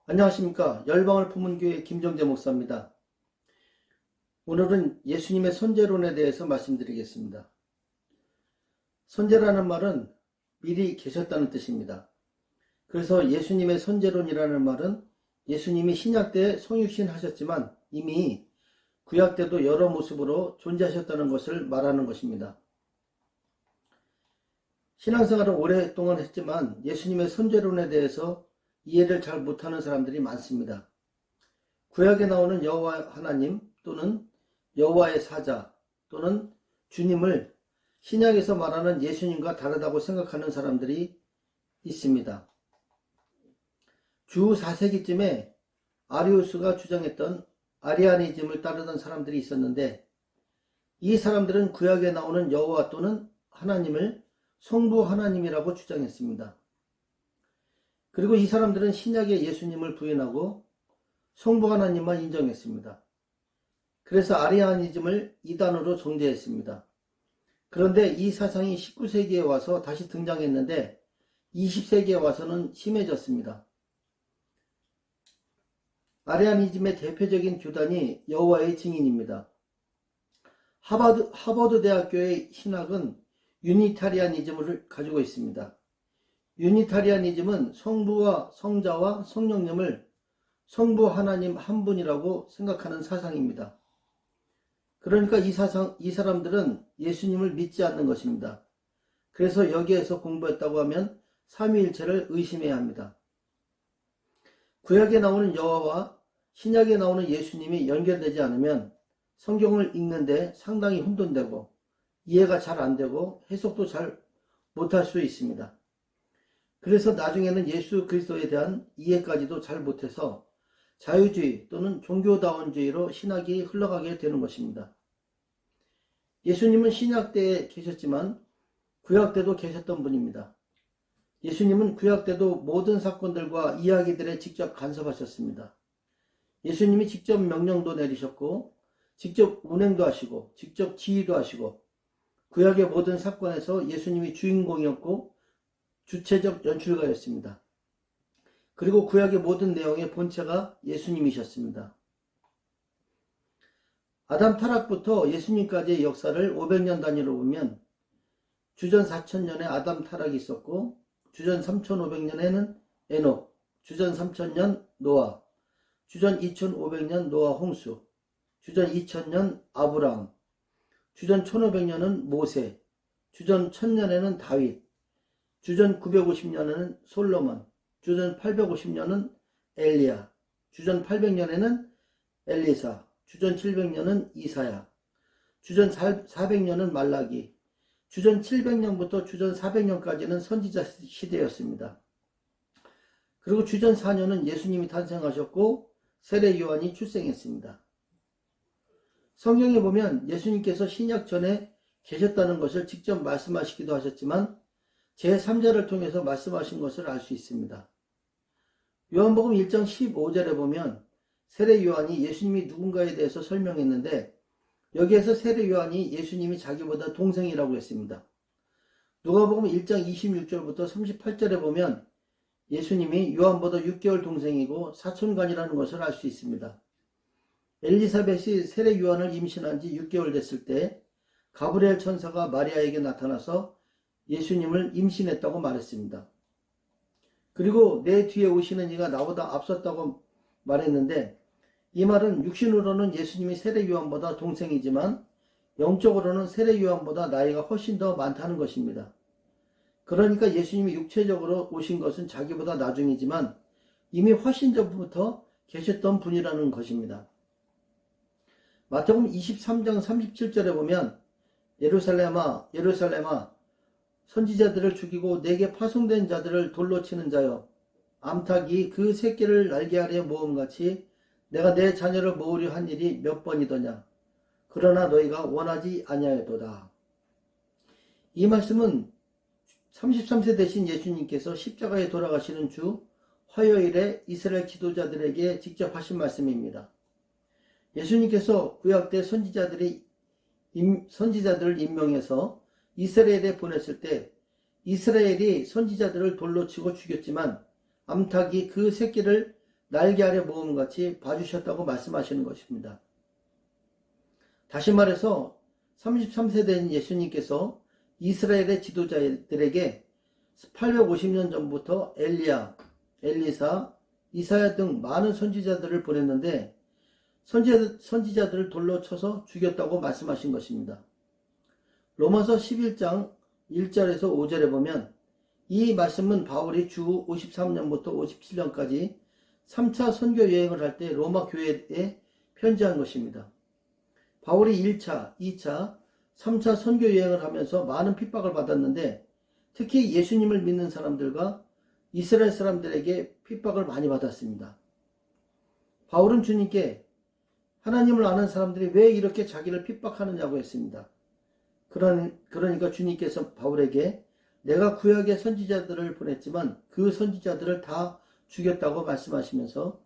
안녕하십니까. 열방을 품은 교회 김정재 목사입니다. 오늘은 예수님의 선제론에 대해서 말씀드리겠습니다. 선제라는 말은 미리 계셨다는 뜻입니다. 그래서 예수님의 선제론이라는 말은 예수님이 신약 때 성육신 하셨지만 이미 구약 때도 여러 모습으로 존재하셨다는 것을 말하는 것입니다. 신앙생활을 오랫동안 했지만 예수님의 선제론에 대해서 이해를 잘 못하는 사람들이 많습니다. 구약에 나오는 여호와 하나님 또는 여호와의 사자 또는 주님을 신약에서 말하는 예수님과 다르다고 생각하는 사람들이 있습니다. 주 4세기쯤에 아리우스가 주장했던 아리아니즘을 따르던 사람들이 있었는데 이 사람들은 구약에 나오는 여호와 또는 하나님을 성부 하나님이라고 주장했습니다. 그리고 이 사람들은 신약의 예수님을 부인하고 성부 하나님만 인정했습니다. 그래서 아리아니즘을 이단으로 정죄했습니다. 그런데 이 사상이 19세기에 와서 다시 등장했는데 20세기에 와서는 심해졌습니다. 아리아니즘의 대표적인 교단이 여호와의 증인입니다. 하버드 대학교의 신학은 유니타리아니즘을 가지고 있습니다. 유니타리아니즘은 성부와 성자와 성령님을 성부 하나님 한 분이라고 생각하는 사상입니다. 그러니까 이 사람들은 예수님을 믿지 않는 것입니다. 그래서 여기에서 공부했다고 하면 삼위일체를 의심해야 합니다. 구약에 나오는 여호와와 신약에 나오는 예수님이 연결되지 않으면 성경을 읽는데 상당히 혼돈되고 이해가 잘 안되고 해석도 잘 못할 수 있습니다. 그래서 나중에는 예수 그리스도에 대한 이해까지도 잘 못해서 자유주의 또는 종교다원주의로 신학이 흘러가게 되는 것입니다. 예수님은 신약 때에 계셨지만 구약 때도 계셨던 분입니다. 예수님은 구약 때도 모든 사건들과 이야기들에 직접 간섭하셨습니다. 예수님이 직접 명령도 내리셨고 직접 운행도 하시고 직접 지휘도 하시고 구약의 모든 사건에서 예수님이 주인공이었고 주체적 연출가였습니다. 그리고 구약의 모든 내용의 본체가 예수님이셨습니다. 아담 타락부터 예수님까지의 역사를 500년 단위로 보면 주전 4000년에 아담 타락이 있었고 주전 3500년에는 에녹, 주전 3000년 노아, 주전 2500년 노아 홍수, 주전 2000년 아브라함, 주전 1500년은 모세, 주전 1000년에는 다윗, 주전 950년에는 솔로몬, 주전 850년은 엘리야, 주전 800년에는 엘리사, 주전 700년은 이사야, 주전 400년은 말라기, 주전 700년부터 주전 400년까지는 선지자 시대였습니다. 그리고 주전 4년은 예수님이 탄생하셨고 세례 요한이 출생했습니다. 성경에 보면 예수님께서 신약 전에 계셨다는 것을 직접 말씀하시기도 하셨지만 제3자를 통해서 말씀하신 것을 알 수 있습니다. 요한복음 1장 15절에 보면 세례 요한이 예수님이 누군가에 대해서 설명했는데 여기에서 세례 요한이 예수님이 자기보다 동생이라고 했습니다. 누가복음 1장 26절부터 38절에 보면 예수님이 요한보다 6개월 동생이고 사촌간이라는 것을 알 수 있습니다. 엘리사벳이 세례 요한을 임신한 지 6개월 됐을 때 가브리엘 천사가 마리아에게 나타나서 예수님을 임신했다고 말했습니다. 그리고 내 뒤에 오시는 이가 나보다 앞섰다고 말했는데 이 말은 육신으로는 예수님이 세례 요한보다 동생이지만 영적으로는 세례 요한보다 나이가 훨씬 더 많다는 것입니다. 그러니까 예수님이 육체적으로 오신 것은 자기보다 나중이지만 이미 훨씬 전부터 계셨던 분이라는 것입니다. 마태복음 23장 37절에 보면 예루살렘아 예루살렘아 선지자들을 죽이고 내게 파송된 자들을 돌로 치는 자여 암탉이 그 새끼를 날개 아래 모음같이 내가 내 자녀를 모으려 한 일이 몇 번이더냐. 그러나 너희가 원하지 아니하였도다. 이 말씀은 33세 되신 예수님께서 십자가에 돌아가시는 주 화요일에 이스라엘 지도자들에게 직접 하신 말씀입니다. 예수님께서 구약 때 선지자들을 임명해서 이스라엘에 보냈을 때 이스라엘이 선지자들을 돌로 치고 죽였지만 암탉이 그 새끼를 날개 아래 모음같이 봐주셨다고 말씀하시는 것입니다. 다시 말해서 33세대인 예수님께서 이스라엘의 지도자들에게 850년 전부터 엘리야, 엘리사, 이사야 등 많은 선지자들을 보냈는데 선지자들을 돌로 쳐서 죽였다고 말씀하신 것입니다. 로마서 11장 1절에서 5절에 보면 이 말씀은 바울이 주 53년부터 57년까지 3차 선교 여행을 할 때 로마 교회에 편지한 것입니다. 바울이 1차, 2차, 3차 선교 여행을 하면서 많은 핍박을 받았는데 특히 예수님을 믿는 사람들과 이스라엘 사람들에게 핍박을 많이 받았습니다. 바울은 주님께 하나님을 아는 사람들이 왜 이렇게 자기를 핍박하느냐고 했습니다. 그러니까 주님께서 바울에게 내가 구약의 선지자들을 보냈지만 그 선지자들을 다 죽였다고 말씀하시면서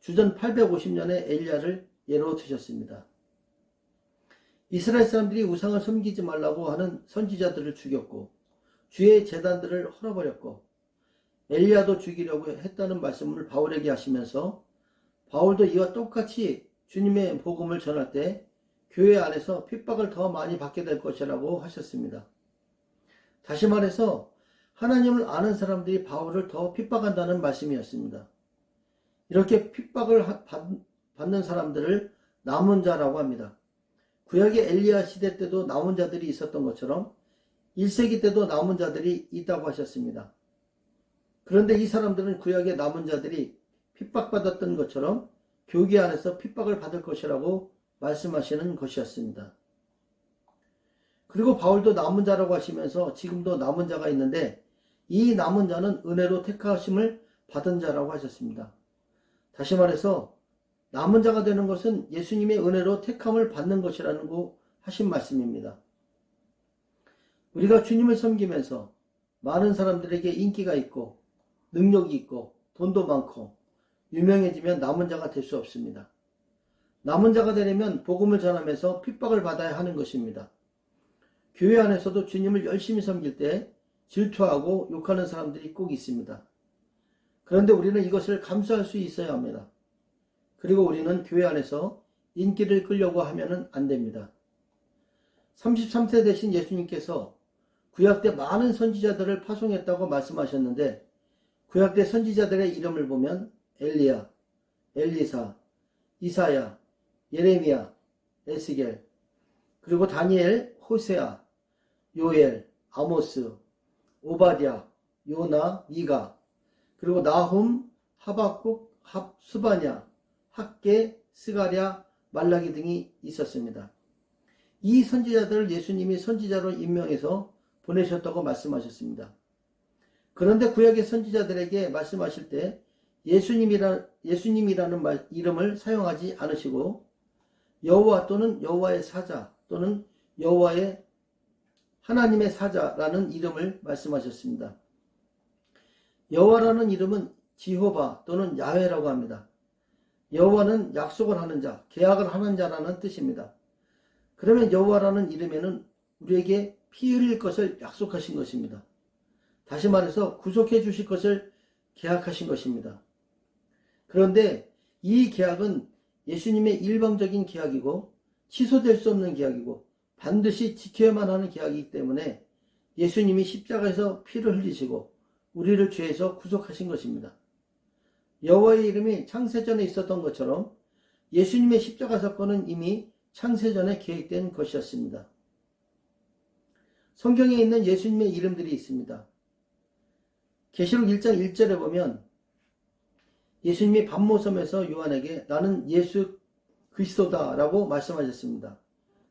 주전 850년에 엘리야를 예로 드셨습니다. 이스라엘 사람들이 우상을 섬기지 말라고 하는 선지자들을 죽였고 주의 제단들을 헐어버렸고 엘리야도 죽이려고 했다는 말씀을 바울에게 하시면서 바울도 이와 똑같이 주님의 복음을 전할 때 교회 안에서 핍박을 더 많이 받게 될 것이라고 하셨습니다. 다시 말해서 하나님을 아는 사람들이 바울을 더 핍박한다는 말씀이었습니다. 이렇게 핍박을 받는 사람들을 남은 자라고 합니다. 구약의 엘리야 시대 때도 남은 자들이 있었던 것처럼 1세기 때도 남은 자들이 있다고 하셨습니다. 그런데 이 사람들은 구약의 남은 자들이 핍박받았던 것처럼 교회 안에서 핍박을 받을 것이라고 말씀하시는 것이었습니다. 그리고 바울도 남은 자라고 하시면서 지금도 남은 자가 있는데 이 남은 자는 은혜로 택하심을 받은 자라고 하셨습니다. 다시 말해서 남은 자가 되는 것은 예수님의 은혜로 택함을 받는 것이라고 하신 말씀입니다. 우리가 주님을 섬기면서 많은 사람들에게 인기가 있고 능력이 있고 돈도 많고 유명해지면 남은 자가 될 수 없습니다. 남은 자가 되려면 복음을 전하면서 핍박을 받아야 하는 것입니다. 교회 안에서도 주님을 열심히 섬길 때 질투하고 욕하는 사람들이 꼭 있습니다. 그런데 우리는 이것을 감수할 수 있어야 합니다. 그리고 우리는 교회 안에서 인기를 끌려고 하면 안 됩니다. 33세 되신 예수님께서 구약 때 많은 선지자들을 파송했다고 말씀하셨는데 구약 때 선지자들의 이름을 보면 엘리야, 엘리사, 이사야, 예레미야, 에스겔, 그리고 다니엘, 호세아, 요엘, 아모스, 오바댜, 요나, 미가, 그리고 나훔, 하박국, 스바냐, 학개, 스가랴, 말라기 등이 있었습니다. 이 선지자들을 예수님이 선지자로 임명해서 보내셨다고 말씀하셨습니다. 그런데 구약의 선지자들에게 말씀하실 때 예수님이라는 이름을 사용하지 않으시고 여호와 또는 여호와의 사자 또는 여호와의 하나님의 사자라는 이름을 말씀하셨습니다. 여호와라는 이름은 지호바 또는 야훼라고 합니다. 여호와는 약속을 하는 자, 계약을 하는 자라는 뜻입니다. 그러면 여호와라는 이름에는 우리에게 피 흘릴 것을 약속하신 것입니다. 다시 말해서 구속해 주실 것을 계약하신 것입니다. 그런데 이 계약은 예수님의 일방적인 계약이고 취소될 수 없는 계약이고 반드시 지켜야만 하는 계약이기 때문에 예수님이 십자가에서 피를 흘리시고 우리를 죄에서 구속하신 것입니다. 여호와의 이름이 창세전에 있었던 것처럼 예수님의 십자가 사건은 이미 창세전에 계획된 것이었습니다. 성경에 있는 예수님의 이름들이 있습니다. 계시록 1장 1절에 보면 예수님이 반모섬에서 요한에게 나는 예수 그리스도다 라고 말씀하셨습니다.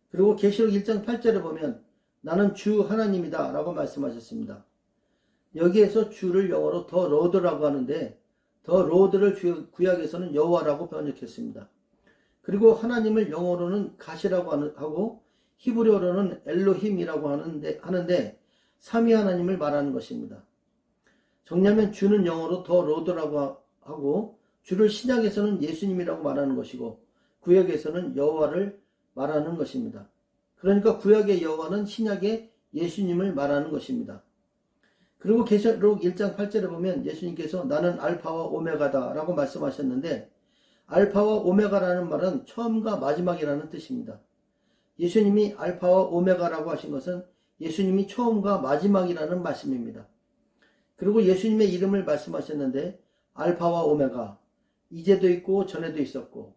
그리고 계시록 1장 8절에 보면 나는 주 하나님이다 라고 말씀하셨습니다. 여기에서 주를 영어로 더 로드라고 하는데 더 로드를 구약에서는 여호와라고 번역했습니다. 그리고 하나님을 영어로는 가시라고 하고 히브리어로는 엘로힘이라고 하는데 삼위 하나님을 말하는 것입니다. 정리하면 주는 영어로 더 로드라고 하고 주를 신약에서는 예수님이라고 말하는 것이고 구약에서는 여호와를 말하는 것입니다. 그러니까 구약의 여호와는 신약의 예수님을 말하는 것입니다. 그리고 계시록 1장 8절에 보면 예수님께서 나는 알파와 오메가다 라고 말씀하셨는데, 알파와 오메가라는 말은 처음과 마지막이라는 뜻입니다. 예수님이 알파와 오메가라고 하신 것은 예수님이 처음과 마지막이라는 말씀입니다. 그리고 예수님의 이름을 말씀하셨는데, 알파와 오메가, 이제도 있고 전에도 있었고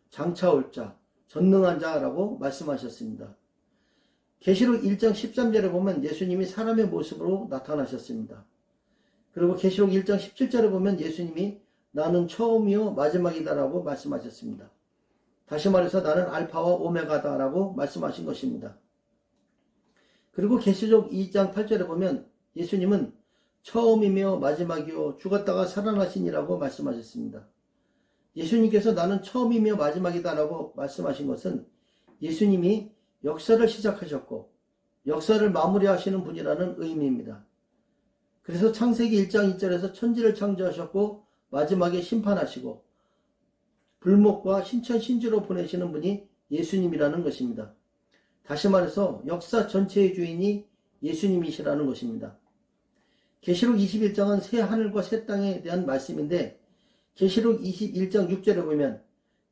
장차 올 자, 전능한 자라고 말씀하셨습니다. 계시록 1장 13절에 보면 예수님이 사람의 모습으로 나타나셨습니다. 그리고 계시록 1장 17절에 보면 예수님이 나는 처음이요 마지막이다라고 말씀하셨습니다. 다시 말해서 나는 알파와 오메가다라고 말씀하신 것입니다. 그리고 계시록 2장 8절에 보면 예수님은 처음이며 마지막이요 죽었다가 살아나시니라고 말씀하셨습니다. 예수님께서 나는 처음이며 마지막이다라고 말씀하신 것은 예수님이 역사를 시작하셨고 역사를 마무리하시는 분이라는 의미입니다. 그래서 창세기 1장 2절에서 천지를 창조하셨고 마지막에 심판하시고 불목과 신천신주로 보내시는 분이 예수님이라는 것입니다. 다시 말해서 역사 전체의 주인이 예수님이시라는 것입니다. 계시록 21장은 새 하늘과 새 땅에 대한 말씀인데 계시록 21장 6절에 보면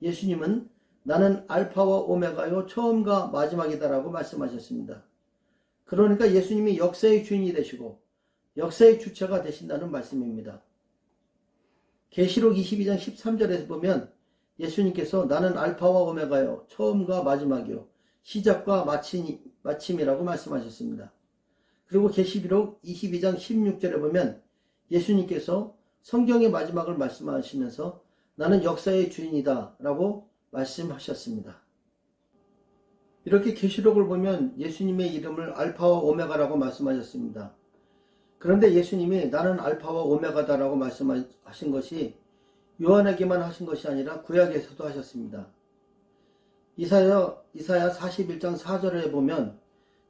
예수님은 나는 알파와 오메가요 처음과 마지막이다라고 말씀하셨습니다. 그러니까 예수님이 역사의 주인이 되시고 역사의 주체가 되신다는 말씀입니다. 계시록 22장 13절에서 보면 예수님께서 나는 알파와 오메가요 처음과 마지막이요 시작과 마침이라고 말씀하셨습니다. 그리고 계시록 22장 16절에 보면 예수님께서 성경의 마지막을 말씀하시면서 나는 역사의 주인이다 라고 말씀하셨습니다. 이렇게 계시록을 보면 예수님의 이름을 알파와 오메가라고 말씀하셨습니다. 그런데 예수님이 나는 알파와 오메가다라고 말씀하신 것이 요한에게만 하신 것이 아니라 구약에서도 하셨습니다. 이사야 41장 4절에 보면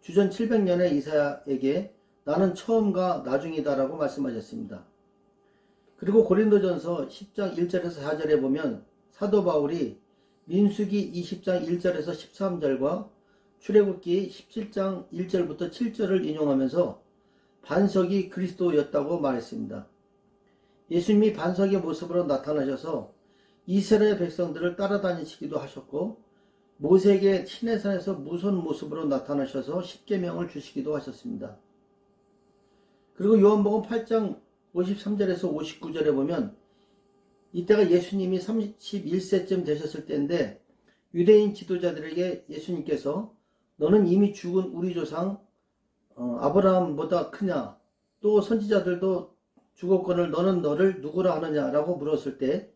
주전 700년의 이사야에게 나는 처음과 나중이다라고 말씀하셨습니다. 그리고 고린도전서 10장 1절에서 4절에 보면 사도 바울이 민수기 20장 1절에서 13절과 출애굽기 17장 1절부터 7절을 인용하면서 반석이 그리스도였다고 말했습니다. 예수님이 반석의 모습으로 나타나셔서 이스라엘 백성들을 따라다니시기도 하셨고 모세에게 시내산에서 무서운 모습으로 나타나셔서 십계명을 주시기도 하셨습니다. 그리고 요한복음 8장 53절에서 59절에 보면 이때가 예수님이 31세쯤 되셨을 때인데 유대인 지도자들에게 예수님께서 너는 이미 죽은 우리 조상 아브라함보다 크냐? 또 선지자들도 죽었거늘 너는 너를 누구라 하느냐라고 물었을 때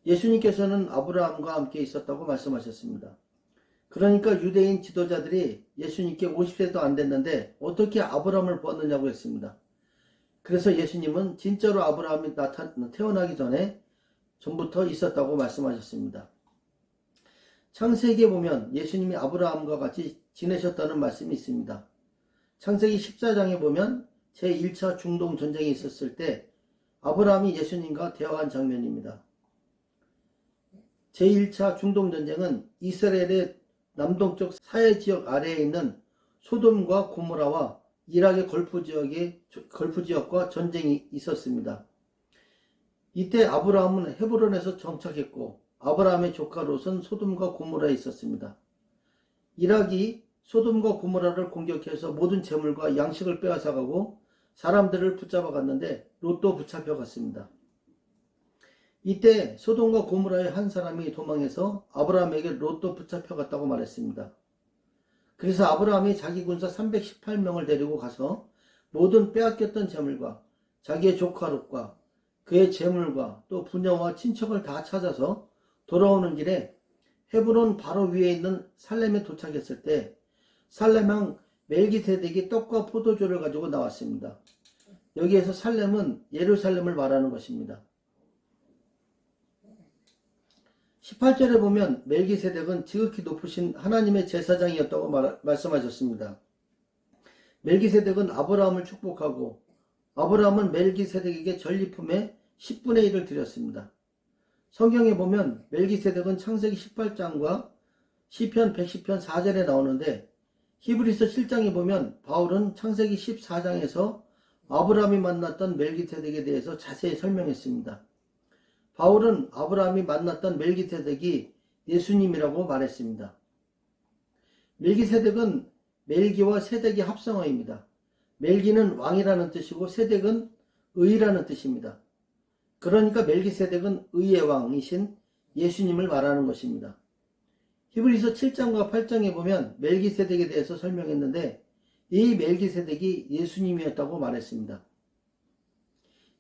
예수님께서는 아브라함과 함께 있었다고 말씀하셨습니다. 그러니까 유대인 지도자들이 예수님께 50세도 안 됐는데 어떻게 아브라함을 보았느냐고 했습니다. 그래서 예수님은 진짜로 아브라함이 태어나기 전부터 있었다고 말씀하셨습니다. 창세기에 보면 예수님이 아브라함과 같이 지내셨다는 말씀이 있습니다. 창세기 14장에 보면 제1차 중동 전쟁이 있었을 때 아브라함이 예수님과 대화한 장면입니다. 제1차 중동 전쟁은 이스라엘의 남동쪽 사해 지역 아래에 있는 소돔과 고모라와 이락의 걸프 지역과 전쟁이 있었습니다. 이때 아브라함은 헤브론에서 정착했고 아브라함의 조카 롯은 소돔과 고모라에 있었습니다. 이락이 소돔과 고모라를 공격해서 모든 재물과 양식을 빼앗아가고 사람들을 붙잡아 갔는데 롯도 붙잡혀 갔습니다. 이때 소돔과 고모라의 한 사람이 도망해서 아브라함에게 롯도 붙잡혀 갔다고 말했습니다. 그래서 아브라함이 자기 군사 318명을 데리고 가서 모든 빼앗겼던 재물과 자기의 조카 롯과 그의 재물과 또 부녀와 친척을 다 찾아서 돌아오는 길에 헤브론 바로 위에 있는 살렘에 도착했을 때 살렘왕 멜기세덱이 떡과 포도주를 가지고 나왔습니다. 여기에서 살렘은 예루살렘을 말하는 것입니다. 18절에 보면 멜기세덱은 지극히 높으신 하나님의 제사장이었다고 말씀하셨습니다. 멜기세덱은 아브라함을 축복하고 아브라함은 멜기세덱에게 전리품의 10분의 1을 드렸습니다. 성경에 보면 멜기세덱은 창세기 18장과 시편 110편 4절에 나오는데 히브리서 7장에 보면 바울은 창세기 14장에서 아브라함이 만났던 멜기세덱에 대해서 자세히 설명했습니다. 바울은 아브라함이 만났던 멜기세덱이 예수님이라고 말했습니다. 멜기세덱은 멜기와 세덱의 합성어입니다. 멜기는 왕이라는 뜻이고 세덱은 의라는 뜻입니다. 그러니까 멜기세덱은 의의 왕이신 예수님을 말하는 것입니다. 히브리서 7장과 8장에 보면 멜기세덱에 대해서 설명했는데 이 멜기세덱이 예수님이었다고 말했습니다.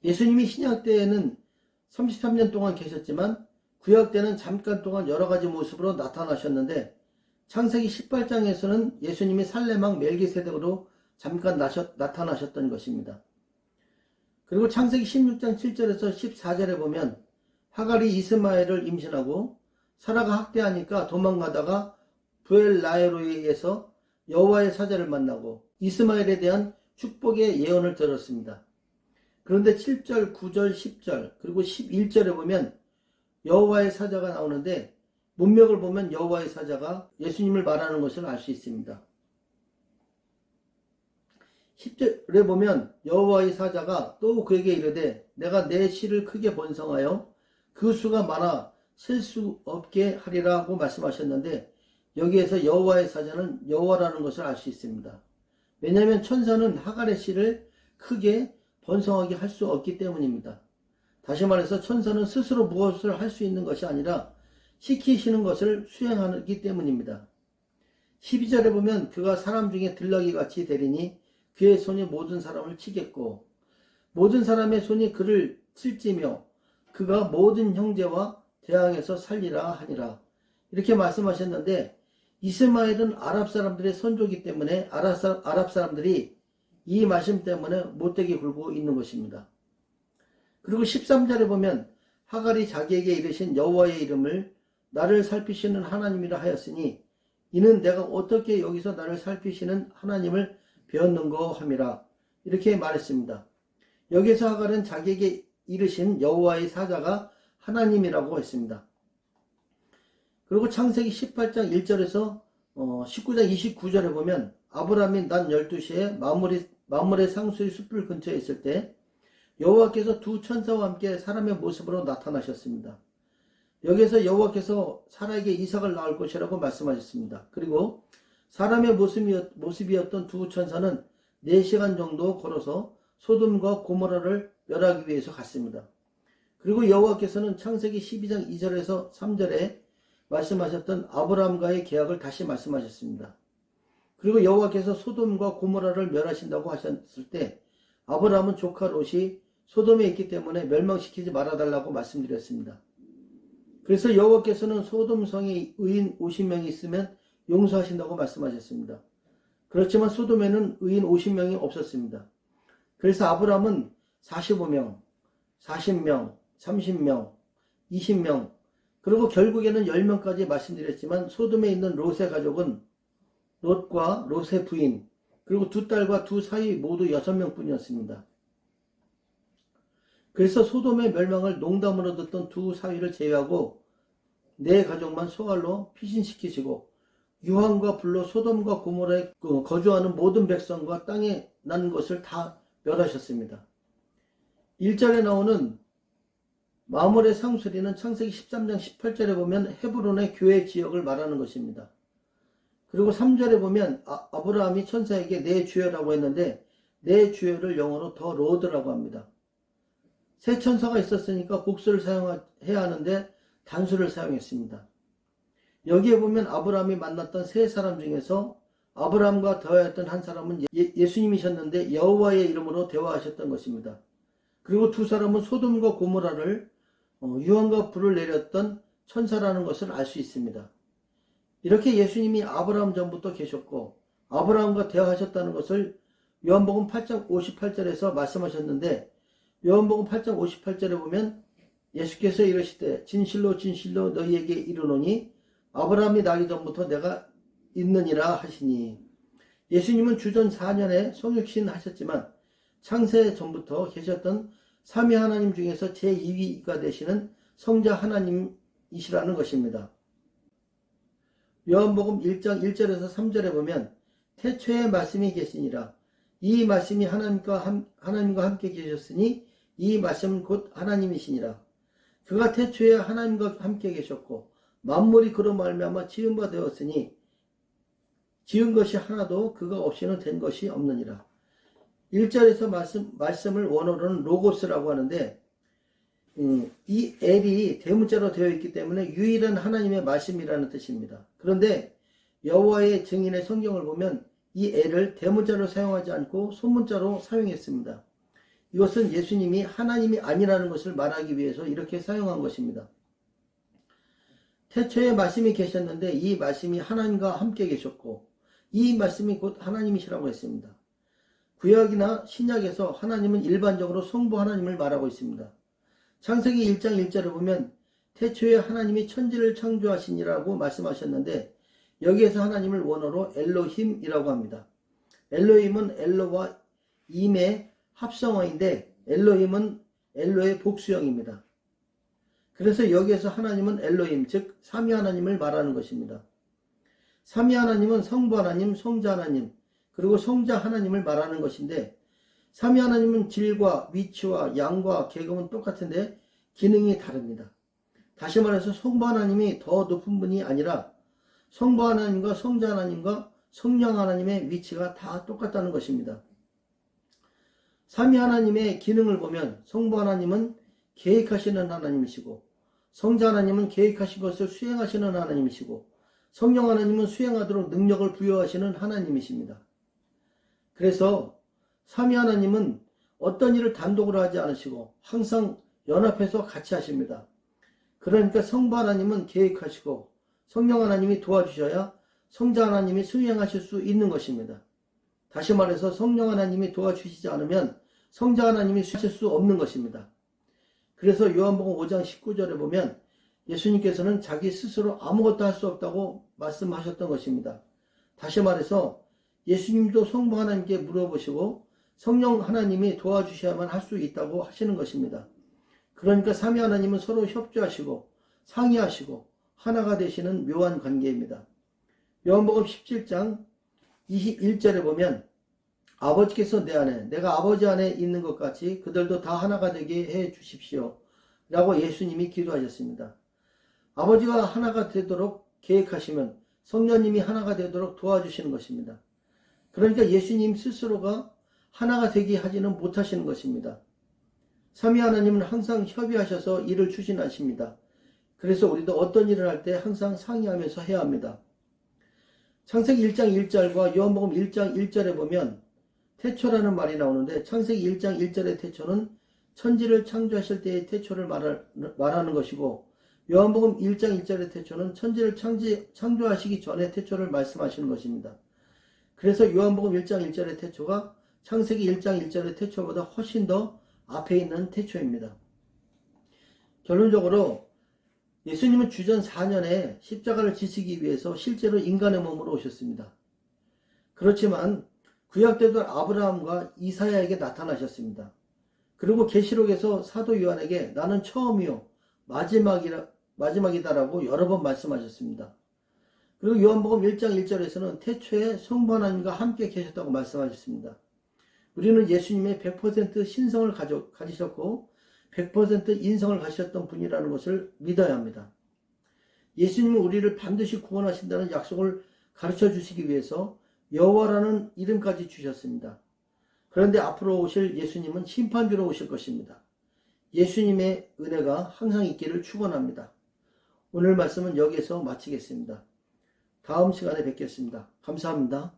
예수님이 신약 때에는 33년 동안 계셨지만 구약 때는 잠깐 동안 여러 가지 모습으로 나타나셨는데 창세기 18장에서는 예수님이 살렘왕 멜기세덱으로 잠깐 나타나셨던 것입니다. 그리고 창세기 16장 7절에서 14절에 보면 하갈이 이스마엘을 임신하고 사라가 학대하니까 도망가다가 부엘라헤로이에서 여호와의 사자를 만나고 이스마엘에 대한 축복의 예언을 들었습니다. 그런데 7절, 9절, 10절 그리고 11절에 보면 여호와의 사자가 나오는데 문맥을 보면 여호와의 사자가 예수님을 말하는 것을 알 수 있습니다. 10절에 보면 여호와의 사자가 또 그에게 이르되 내가 내 씨를 크게 번성하여 그 수가 많아 셀 수 없게 하리라고 말씀하셨는데 여기에서 여호와의 사자는 여호와라는 것을 알 수 있습니다. 왜냐하면 천사는 하갈의 씨를 크게 번성하게 할 수 없기 때문입니다. 다시 말해서 천사는 스스로 무엇을 할 수 있는 것이 아니라 시키시는 것을 수행하기 때문입니다. 12절에 보면 그가 사람 중에 들나귀 같이 되리니 그의 손이 모든 사람을 치겠고 모든 사람의 손이 그를 칠지며 그가 모든 형제와 대항해서 살리라 하니라. 이렇게 말씀하셨는데 이스마엘은 아랍 사람들의 선조이기 때문에 아랍 사람들이 이 말씀 때문에 못되게 굴고 있는 것입니다. 그리고 13절에 보면 하갈이 자기에게 이르신 여호와의 이름을 나를 살피시는 하나님이라 하였으니 이는 내가 어떻게 여기서 나를 살피시는 하나님을 배웠는고 함이라. 이렇게 말했습니다. 여기서 하갈은 자기에게 이르신 여호와의 사자가 하나님이라고 했습니다. 그리고 창세기 18장 1절에서 19장 29절에 보면 아브라함이 낮 12시에 마므레 상수의 숲을 근처에 있을 때 여호와께서 두 천사와 함께 사람의 모습으로 나타나셨습니다. 여기에서 여호와께서 사라에게 이삭을 낳을 것이라고 말씀하셨습니다. 그리고 사람의 모습이었던 두 천사는 4시간 정도 걸어서 소돔과 고모라를 멸하기 위해서 갔습니다. 그리고 여호와께서는 창세기 12장 2절에서 3절에 말씀하셨던 아브라함과의 계약을 다시 말씀하셨습니다. 그리고 여호와께서 소돔과 고모라를 멸하신다고 하셨을 때 아브라함은 조카 롯이 소돔에 있기 때문에 멸망시키지 말아달라고 말씀드렸습니다. 그래서 여호와께서는 소돔 성에 의인 50명이 있으면 용서하신다고 말씀하셨습니다. 그렇지만 소돔에는 의인 50명이 없었습니다. 그래서 아브라함은 45명, 40명, 30명, 20명 그리고 결국에는 10명까지 말씀드렸지만 소돔에 있는 롯의 가족은 롯과 롯의 부인 그리고 두 딸과 두 사위 모두 6명 뿐이었습니다. 그래서 소돔의 멸망을 농담으로 듣던 두 사위를 제외하고 4가족만 소갈로 피신시키시고 유황과 불로 소돔과 고모라에 거주하는 모든 백성과 땅에 난 것을 다 멸하셨습니다. 1절에 나오는 마므레 상수리는 창세기 13장 18절에 보면 헤브론의 교회 지역을 말하는 것입니다. 그리고 3절에 보면 아브라함이 천사에게 내 주여라고 했는데 내 주여를 영어로 더 로드라고 합니다. 세 천사가 있었으니까 복수를 사용해야 하는데 단수를 사용했습니다. 여기에 보면 아브라함이 만났던 3사람 중에서 아브라함과 대화했던 한 사람은 예수님이셨는데 여호와의 이름으로 대화하셨던 것입니다. 그리고 2사람은 소돔과 고모라를 유황과 불을 내렸던 천사라는 것을 알 수 있습니다. 이렇게 예수님이 아브라함 전부터 계셨고 아브라함과 대화하셨다는 것을 요한복음 8장 58절에서 말씀하셨는데 요한복음 8장 58절에 보면 예수께서 이르시되 진실로 진실로 너희에게 이르노니 아브라함이 나기 전부터 내가 있느니라 하시니 예수님은 주전 4년에 성육신 하셨지만 창세 전부터 계셨던 삼위 하나님 중에서 제2위가 되시는 성자 하나님이시라는 것입니다. 요한복음 1장 1절에서 3절에 보면 태초에 말씀이 계시니라 이 말씀이 하나님과 함께 계셨으니 이 말씀은 곧 하나님이시니라. 그가 태초에 하나님과 함께 계셨고 만물이 그로 말미암아 지은 바 되었으니 지은 것이 하나도 그가 없이는 된 것이 없느니라. 1절에서 말씀을 원어로는 로고스라고 하는데 이 엘이 대문자로 되어 있기 때문에 유일한 하나님의 말씀이라는 뜻입니다. 그런데 여호와의 증인의 성경을 보면 이 엘을 대문자로 사용하지 않고 소문자로 사용했습니다. 이것은 예수님이 하나님이 아니라는 것을 말하기 위해서 이렇게 사용한 것입니다. 태초에 말씀이 계셨는데 이 말씀이 하나님과 함께 계셨고 이 말씀이 곧 하나님이시라고 했습니다. 구약이나 신약에서 하나님은 일반적으로 성부 하나님을 말하고 있습니다. 창세기 1장 1절을 보면 태초에 하나님이 천지를 창조하시니라고 말씀하셨는데 여기에서 하나님을 원어로 엘로힘이라고 합니다. 엘로힘은 엘로와 임의 합성어인데 엘로힘은 엘로의 복수형입니다. 그래서 여기에서 하나님은 엘로힘, 즉 삼위 하나님을 말하는 것입니다. 삼위 하나님은 성부 하나님, 성자 하나님, 그리고 성자 하나님을 말하는 것인데 삼위 하나님은 질과 위치와 양과 계급은 똑같은데 기능이 다릅니다. 다시 말해서 성부 하나님이 더 높은 분이 아니라 성부 하나님과 성자 하나님과 성령 하나님의 위치가 다 똑같다는 것입니다. 삼위 하나님의 기능을 보면 성부 하나님은 계획하시는 하나님이시고 성자 하나님은 계획하신 것을 수행하시는 하나님이시고 성령 하나님은 수행하도록 능력을 부여하시는 하나님이십니다. 그래서 삼위 하나님은 어떤 일을 단독으로 하지 않으시고 항상 연합해서 같이 하십니다. 그러니까 성부 하나님은 계획하시고 성령 하나님이 도와주셔야 성자 하나님이 수행하실 수 있는 것입니다. 다시 말해서 성령 하나님이 도와주시지 않으면 성자 하나님이 수행하실 수 없는 것입니다. 그래서 요한복음 5장 19절에 보면 예수님께서는 자기 스스로 아무것도 할 수 없다고 말씀하셨던 것입니다. 다시 말해서 예수님도 성부 하나님께 물어보시고 성령 하나님이 도와주셔야만 할 수 있다고 하시는 것입니다. 그러니까 삼위 하나님은 서로 협조하시고 상의하시고 하나가 되시는 묘한 관계입니다. 요한복음 17장 21절에 보면 아버지께서 내 안에 내가 아버지 안에 있는 것 같이 그들도 다 하나가 되게 해 주십시오 라고 예수님이 기도하셨습니다. 아버지가 하나가 되도록 계획하시면 성령님이 하나가 되도록 도와주시는 것입니다. 그러니까 예수님 스스로가 하나가 되게 하지는 못하시는 것입니다. 삼위 하나님은 항상 협의하셔서 일을 추진하십니다. 그래서 우리도 어떤 일을 할 때 항상 상의하면서 해야 합니다. 창세기 1장 1절과 요한복음 1장 1절에 보면 태초라는 말이 나오는데 창세기 1장 1절의 태초는 천지를 창조하실 때의 태초를 말하는 것이고 요한복음 1장 1절의 태초는 천지를 창조하시기 전의 태초를 말씀하시는 것입니다. 그래서 요한복음 1장 1절의 태초가 창세기 1장 1절의 태초보다 훨씬 더 앞에 있는 태초입니다. 결론적으로 예수님은 주전 4년에 십자가를 지시기 위해서 실제로 인간의 몸으로 오셨습니다. 그렇지만 구약 때도 아브라함과 이사야에게 나타나셨습니다. 그리고 계시록에서 사도 요한에게 나는 처음이요 마지막이다라고 여러 번 말씀하셨습니다. 그리고 요한복음 1장 1절에서는 태초에 성부 하나님과 함께 계셨다고 말씀하셨습니다. 우리는 예수님의 100% 신성을 가지셨고 100% 인성을 가지셨던 분이라는 것을 믿어야 합니다. 예수님은 우리를 반드시 구원하신다는 약속을 가르쳐 주시기 위해서 여호와라는 이름까지 주셨습니다. 그런데 앞으로 오실 예수님은 심판주로 오실 것입니다. 예수님의 은혜가 항상 있기를 축원합니다. 오늘 말씀은 여기에서 마치겠습니다. 다음 시간에 뵙겠습니다. 감사합니다.